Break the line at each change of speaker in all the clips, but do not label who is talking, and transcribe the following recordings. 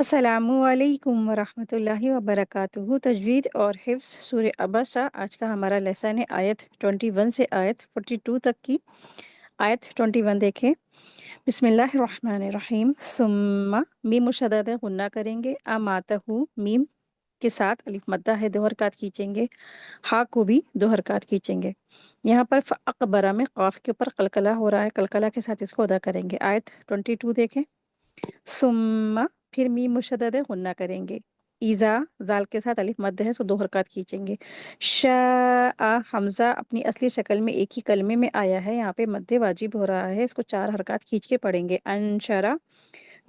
अस्सलामुअलैकुम वरहमतुल्लाहि वबरकातुहू। तजवीद और हिफ्ज़ सूरह अबसा। आज का हमारा लेसन है आयत 21 से आयत 42 तक की। आयत 21 देखें। बिस्मिल्लाहिर्रहमानिर्रहीम। सुम्मा मीम मुशद्दद गुन्ना करेंगे। अमातहू मीम के साथ अलिफ मद्दा है, दो हरकत खींचेंगे। हा को भी दो हरकत खींचेंगे। यहाँ पर अकबरा में काफ के ऊपर कलकला हो रहा है, कलकला के साथ इसको अदा करेंगे। आयत 22 देखें। सुम्मा फिर मीम मुशद्दद गुन्ना करेंगे। ईज़ा जाल के साथ अलिफ मद्द है, सो दो हरकत खींचेंगे। शाआ हमज़ा अपनी असली शक्ल में एक ही कलमे में आया है, यहाँ पे मद्दे वाजिब हो रहा है, इसको चार हरकत खींच के पढ़ेंगे। अनशरा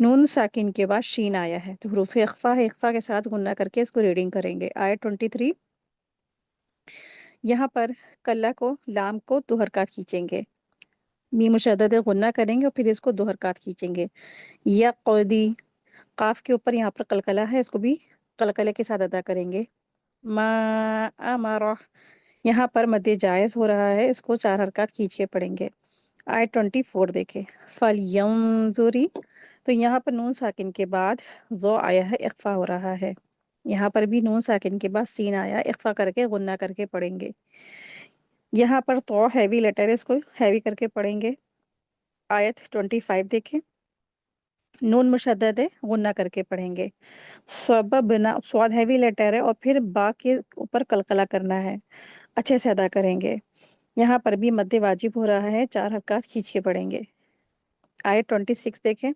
नून साकिन के बाद शीन आया है, तो हरूफ इख्फा है, इख्फा के साथ गुन्ना करके इसको रीडिंग करेंगे। आयत 23। यहाँ पर कल्ला को लाम को दो हरकत खींचेंगे। मीम मुशद्दद गुन्ना करेंगे और फिर इसको दो हरकत खींचेंगे। या कौदी काफ के ऊपर यहाँ पर कलकला है, इसको भी कलकले के साथ अदा करेंगे। मा अमरा यहाँ पर मद्दे जायज़ हो रहा है, इसको चार हरकत खींच के पढ़ेंगे। आयत 24 देखे। फल यंजुरी, तो यहाँ पर नून साकिन के बाद वो आया है, इख्फा हो रहा है। यहाँ पर भी नून साकिन के बाद सीन आया, इख्फा करके गुन्ना करके पढ़ेंगे। यहाँ पर तो हैवी लेटर है, इसको हैवी करके पढ़ेंगे। आयत 25 देखें। नून मुशद्दद है, गुन्ना करके पढ़ेंगे। सबबना स्वाद हैवी लेटर है और फिर बा के ऊपर कलकला करना है, अच्छे से अदा करेंगे। यहाँ पर भी मद्दे वाजिब हो रहा है, चार हरकत खींच के पढ़ेंगे। आयत 26 देखें।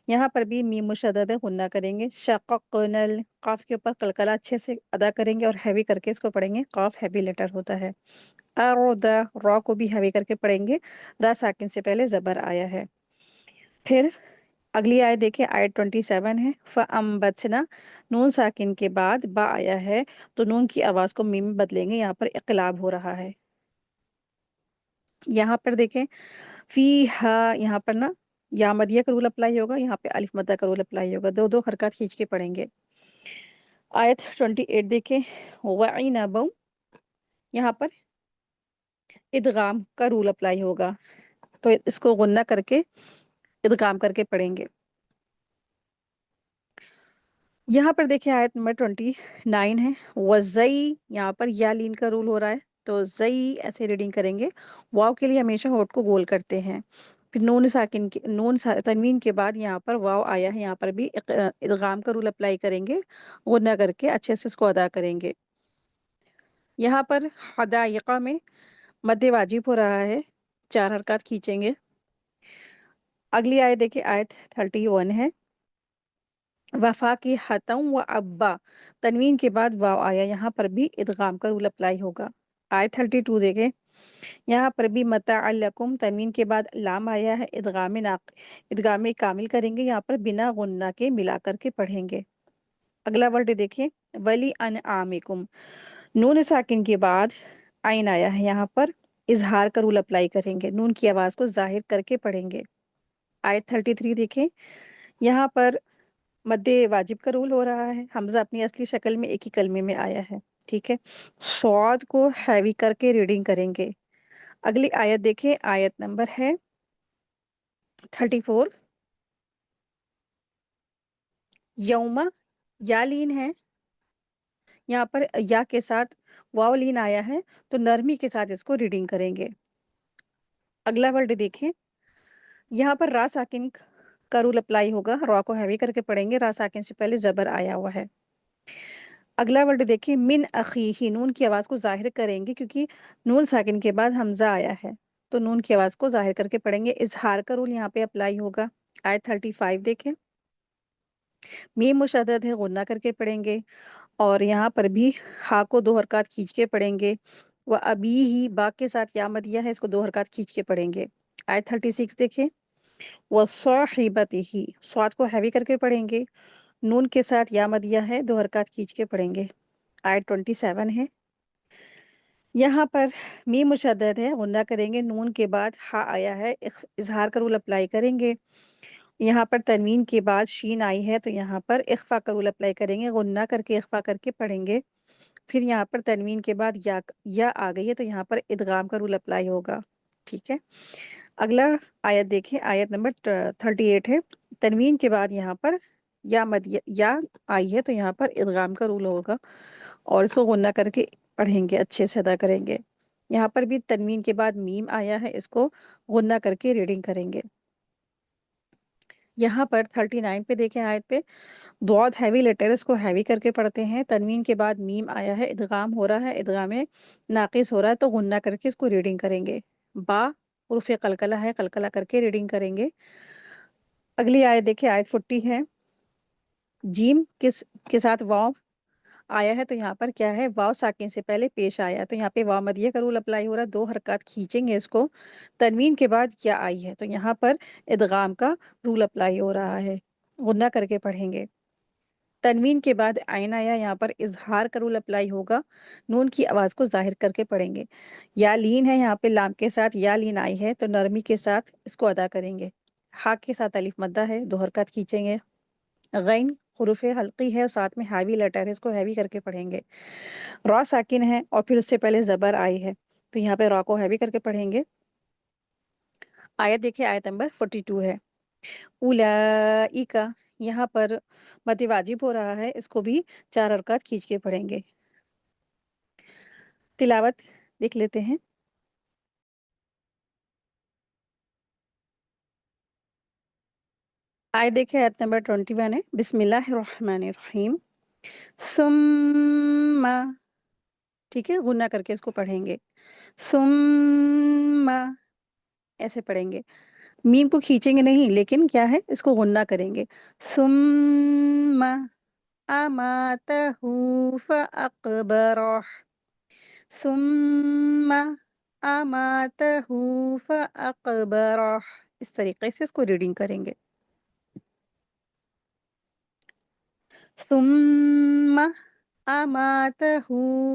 यहाँ पर भी मीम मुशद्दद है, गुन्ना करेंगे। शक़क़नल काफ के ऊपर कलकला अच्छे से अदा करेंगे और हैवी करके इसको पढ़ेंगे, काफ हैवी लेटर होता है। अरोदा रॉ को भी हैवी करके पढ़ेंगे, रा साकिन से पहले ज़बर आया है। फिर अगली आयत देखिए, आयत 27 है। फ़अंबतना नून साकिन के बाद बा आया है, तो नून की आवाज़ को मीम में बदलेंगे, यहाँ पर इक़लाब हो रहा है। यहाँ पर देखें फ़ीहा, यहाँ पर ना या मदिया का रूल अप्लाई होगा, यहाँ पे अलिफ मद्दा का रूल अप्लाई होगा, दो दो हरकत खींच के पढ़ेंगे। आयत 28 देखें। वइनबौ यहाँ पर इदगाम का रूल अप्लाई होगा, तो इसको गुन्ना करके इदगाम करके पढ़ेंगे। यहाँ पर देखिए आयत नंबर 29 है। वज़ई यहाँ पर या लीन का रूल हो रहा है, तो ज़ई ऐसे रीडिंग करेंगे। वाव के लिए हमेशा होठ को गोल करते हैं। फिर नून साकिन के तनवीन के बाद यहाँ पर वाव आया है, यहाँ पर भी इदगाम का रूल अप्लाई करेंगे, गुन्ना करके अच्छे से इसको अदा करेंगे। यहाँ पर हदायक़ा में मद्दे वाजिब हो रहा है, चार हरकत खींचेंगे। अगली आयत देखिए, आयत 31 है। वफ़ा की हतम व अब्बा तनवीन के बाद वाव आया, यहाँ पर भी इदगाम का रूल अप्लाई होगा। आयत 32 देखें। यहाँ पर भी मतअल्लकुम तनवीन के बाद लाम आया है, इदगाम कामिल करेंगे, यहाँ पर बिना गुन्ना के मिला करके पढ़ेंगे। अगला वर्ड देखें। वली अन आमिकुम नून साकिन के बाद आइन आया है, यहाँ पर इजहार का रूल अप्लाई करेंगे, नून की आवाज़ को जाहिर करके पढ़ेंगे। आयत 33 देखें। यहाँ पर मद्दे वाजिब का रूल हो रहा है, हमज़ा अपनी असली शक्ल में एक ही कलमे में आया है, ठीक है। स्वाद को हैवी करके रीडिंग करेंगे। अगली आयत देखें, आयत नंबर है 34। यौमा या लीन है, यहाँ पर या के साथ वाव लीन आया है, तो नरमी के साथ इसको रीडिंग करेंगे। अगला वर्ड देखें। यहाँ पर रा साकिन का रूल अप्लाई होगा, रा को हैवी करके पढ़ेंगे, रा साकिन से पहले ज़बर आया हुआ है। अगला वर्ड देखिए। मिन अखीही नून की आवाज़ को ज़ाहिर करेंगे, क्योंकि नून साकिन के बाद हमज़ा आया है, तो नून की आवाज़ को ज़ाहिर करके पढ़ेंगे, इज़हार का रूल यहाँ पे अप्लाई होगा। आयत 35 देखें। मीम मुशद्दद है, गुन्ना करके पढ़ेंगे और यहाँ पर भी हा को दो हरकत खींच के पढ़ेंगे। व अबी ही बा के साथ या मदिया है, इसको दो हरकत खींच के पढ़ेंगे। आयत 36 देखें। व साहिबतिही स्वाद को हैवी करके पढ़ेंगे, नून के साथ या मदिया है, दो हरकत खींच के पढ़ेंगे। आयत 27 है। यहाँ पर मीम मुशद्दद है, गुन्ना करेंगे, नून के बाद हा आया है, इजहार का रूल अप्लाई करेंगे। यहाँ पर तनवीन के बाद शीन आई है, तो यहाँ पर इख्फा का रूल अप्लाई करेंगे, गुन्ना करके इख्फा करके पढ़ेंगे। फिर यहाँ पर तनवीन के बाद या आ गई है, तो यहाँ पर इदगाम का रूल अप्लाई होगा, ठीक है। अगला आयत देखें, आयत नंबर 38 है। तनवीन के बाद यहाँ पर یا آئی ہے تو یہاں پر ادغام کا رول ہوگا اور اس کو غنہ کر کے پڑھیں گے، اچھے سے ادا کریں گے۔ یہاں پر بھی تنوین کے بعد میم آیا ہے، اس کو غنہ کر کے ریڈنگ کریں گے۔ یہاں پر 39 پہ دیکھیں آیت پہ، ضاد ہیوی لیٹر، اس کو ہیوی کر کے پڑھتے ہیں۔ تنوین کے بعد میم آیا ہے، ادغام ہو رہا ہے، ادغام ناقص ہو رہا ہے تو غنہ کر کے اس کو ریڈنگ کریں گے۔ با حروف قلقلہ ہے، قلقلہ کر کے ریڈنگ کریں گے۔ اگلی آیت دیکھیں، آیت 40 ہے، جیم کس کے ساتھ واو آیا ہے تو یہاں پر کیا ہے، واو ساکن سے پہلے پیش آیا ہے تو یہاں پہ واو مدیہ کا رول اپلائی ہو رہا ہے، 2 حرکات کھینچیں گے اس کو۔ تنوین کے بعد کیا آئی ہے تو یہاں پر ادغام کا رول اپلائی ہو رہا ہے، غنہ کر کے پڑھیں گے۔ تنوین کے بعد عین آیا، یہاں پر اظہار کا رول اپلائی ہوگا، نون کی آواز کو ظاہر کر کے پڑھیں گے۔ یا لین ہے، یہاں پہ لام کے ساتھ یا لین آئی ہے تو نرمی کے ساتھ اس کو ادا کریں گے۔ ہا کے ساتھ الف مدہ ہے، 2 حرکات کھینچیں گے۔ غین حروف حلقی ہے اور ساتھ میں ہیوی لیٹر ہے، اس کو ہیوی کر کے پڑھیں گے۔ را ساکن ہے اور پھر اس سے پہلے زبر آئی ہے تو یہاں پہ را کو ہیوی کر کے پڑھیں گے۔ آیت دیکھیں، آیت نمبر 42 ہے، اولئک، یہاں پر مد واجب ہو رہا ہے، اس کو بھی 4 حرکات کھینچ کے پڑھیں گے۔ تلاوت دیکھ لیتے ہیں۔ آیت دیکھیں، آیت نمبر 21 ہے، بسم اللہ الرحمن الرحیم، ثم، ٹھیک ہے، غنہ کر کے اس کو پڑھیں گے، ثم، ایسے پڑھیں گے، میم کو کھینچیں گے نہیں لیکن کیا ہے، اس کو غنہ کریں گے۔ ثم اماتہ فاقبرہ، ثم اماتہ فاقبرہ، اس طریقے سے اس کو ریڈنگ کریں گے۔ ثم اماتہ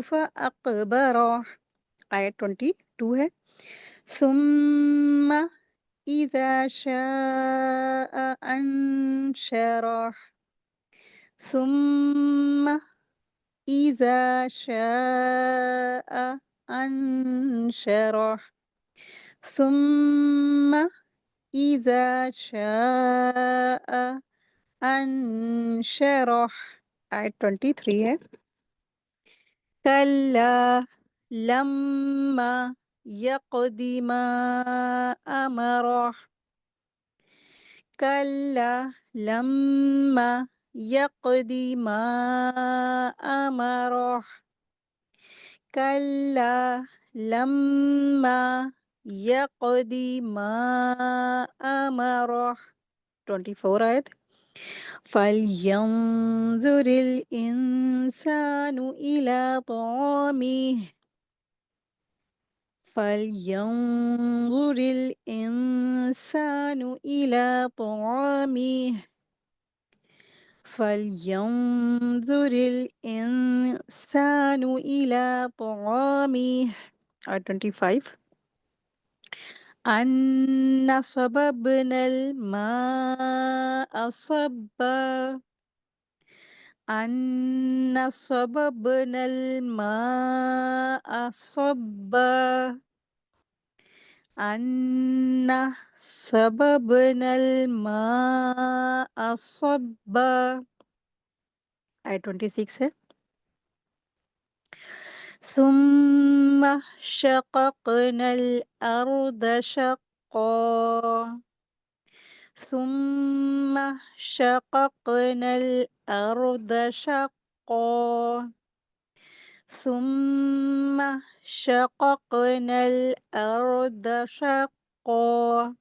فاقبرہ، آیت 22 ہے، ثم اذا شاء انشرہ، ثم اذا شاء انشرہ، ثم اذا شاء انشرہ، آیت 23 ہے، کلا لما یقض ما امرہ، کلا لما یقض ما امرہ، کلا لما یقض ما امرہ۔ 24 آیت، فَلْيَنظُرِ الْإِنسَانُ إِلَىٰ طَعَامِهِ، فَلْيَنظُرِ الْإِنسَانُ إِلَىٰ طَعَامِهِ، فَلْيَنظُرِ الْإِنسَانُ إِلَىٰ طَعَامِهِ۔ اور 25، أَنَّا صَبَبْنَا الْمَاءَ صَبًّا، أَنَّا صَبَبْنَا الْمَاءَ صَبًّا، أَنَّا صَبَبْنَا الْمَاءَ صَبًّا، آیت 26 ہے، ثُمَّ شَقَقْنَا الْأَرْضَ شَقًّا، ثُمَّ شَقَقْنَا الْأَرْضَ شَقًّا، ثُمَّ شَقَقْنَا الْأَرْضَ شَقًّا۔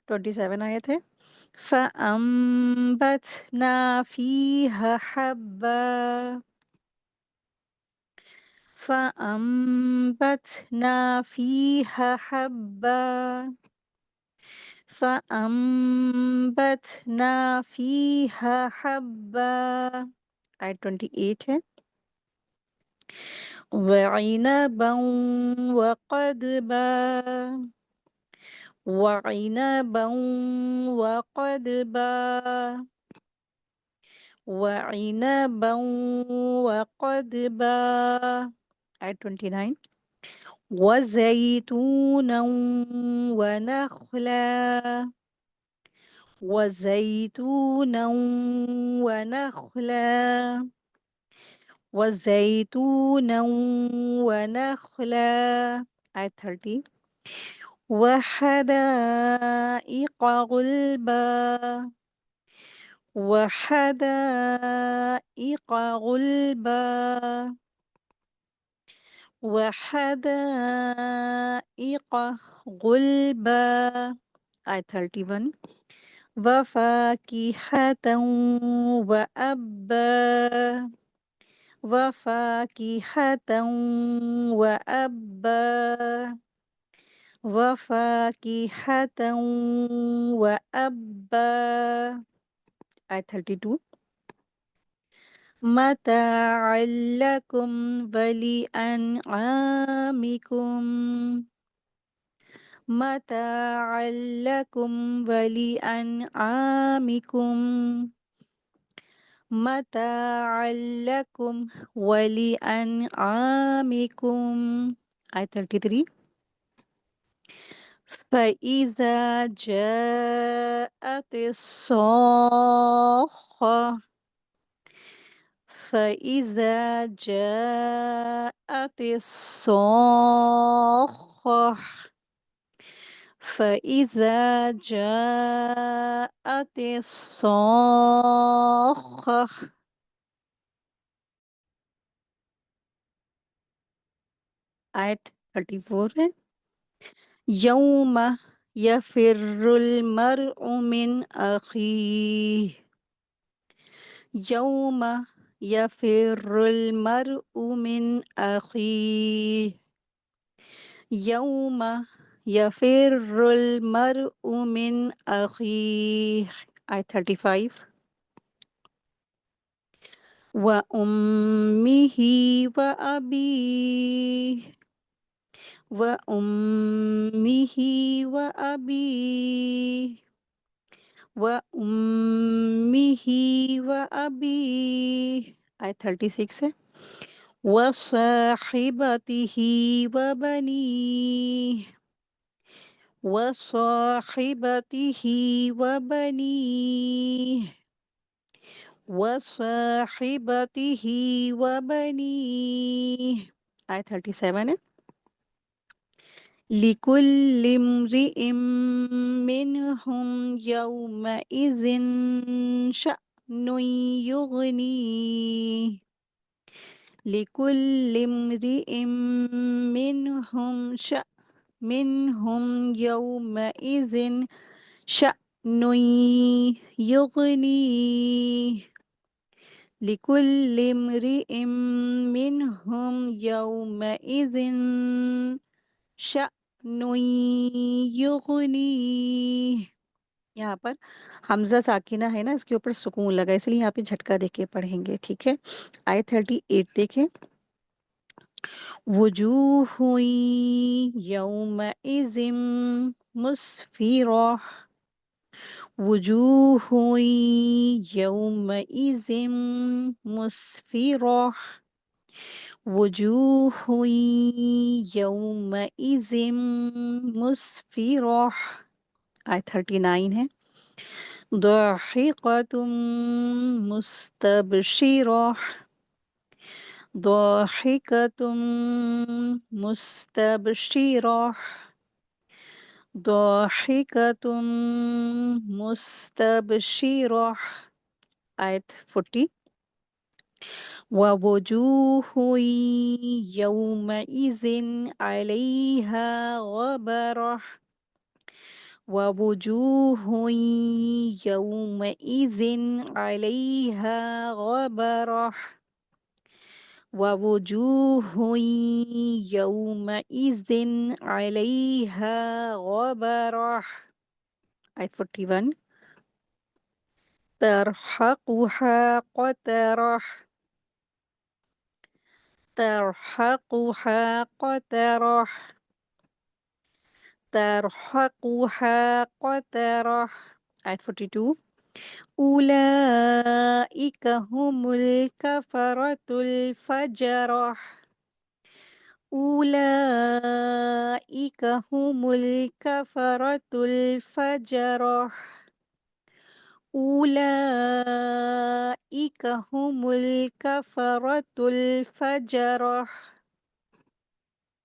27 آیت ہے، فَأَنبَتْنَا فِيهَا حَبًّا، فَأَنبَتْنَا فِيهَا حَبًّا، فَأَنبَتْنَا فِيهَا حَبًّا، آیت 28 ہے، وَعِنَبًا وَقَضْبًا، وَعِنَبًا وَقَضْبًا، وَعِنَبًا وَقَضْبًا، آیت 29، وَزَيْتُونًا وَنَخْلًا، وزيتونا ونخلا وزيتونا ونخلا. آية 30. وحدائق غلبا وحدائق غلبا وحدائق غلبا. آية 31. وفاكهة وأبا وفاكهة وأبا وفاكهة وأبا. آية 32. متاعا لكم ولأنعامكم متاعا لكم ولأنعامكم متاعا لكم ولأنعامكم. آية 33. فإذا جاءت الصاخة فإذا جاءت الصاخة فإذا جاءت الصاخة. آیت 34 ہے. یوم یفر المرء من اخیہ یوم یفر المرء من اخیہ یوم یفر المرء من اخیہ. آیت 35. وَأُمِّهِ وَأَبِيهِ وَأُمِّهِ وَأَبِيهِ وَأُمِّهِ وَأَبِيهِ. آیت 36 ہے. وَصَاحِبَتِهِ وَبَنِيهِ وَصَاحِبَتِهِ وَبَنِيهِ وَصَاحِبَتِهِ وَبَنِيهِ. آیت 37 ہے. لِكُلِّ امْرِئٍ مِّنْهُمْ يَوْمَئِذٍ شَأْنٌ يُغْنِيهِ لِكُلِّ امْرِئٍ مِّنْهُمْ يَوْمَئِذٍ شَأْنٌ يُغْنِيهِ لِكُلِّ امْرِئٍ مِّنْهُمْ يَوْمَئِذٍ شَأْنٌ يُغْنِيهِ. یہاں پر حمزہ ساکنہ ہے نا، اس کے اوپر سکون لگا، اس لیے یہاں پہ جھٹکا دے کے پڑھیں گے. ٹھیک ہے. آیت 38 دیکھیں. وجوہ یومئذ مسفرہ وجوہ یومئذ مسفرہ وجوہ یومئذ مسفرہ. آیت 39 ہے. ضاحکۃ مستبشرہ ضاحکۃ مستبشرہ ضاحکۃ مستبشرہ. آیت 40. ووجوہ یومئذ علیہا غبرہ ووجوہ یومئذ علیہا غبرہ ووجوہ یومئذ علیہا غبرہ. آیت 41. ترحقها قترہ ترحقها قترہ ترحقها قترہ. آیت 42. اولئک هم الکفرۃ الفجرہ اولئک هم الکفرۃ الفجرہ أولئك هم الكفرة الفجرة.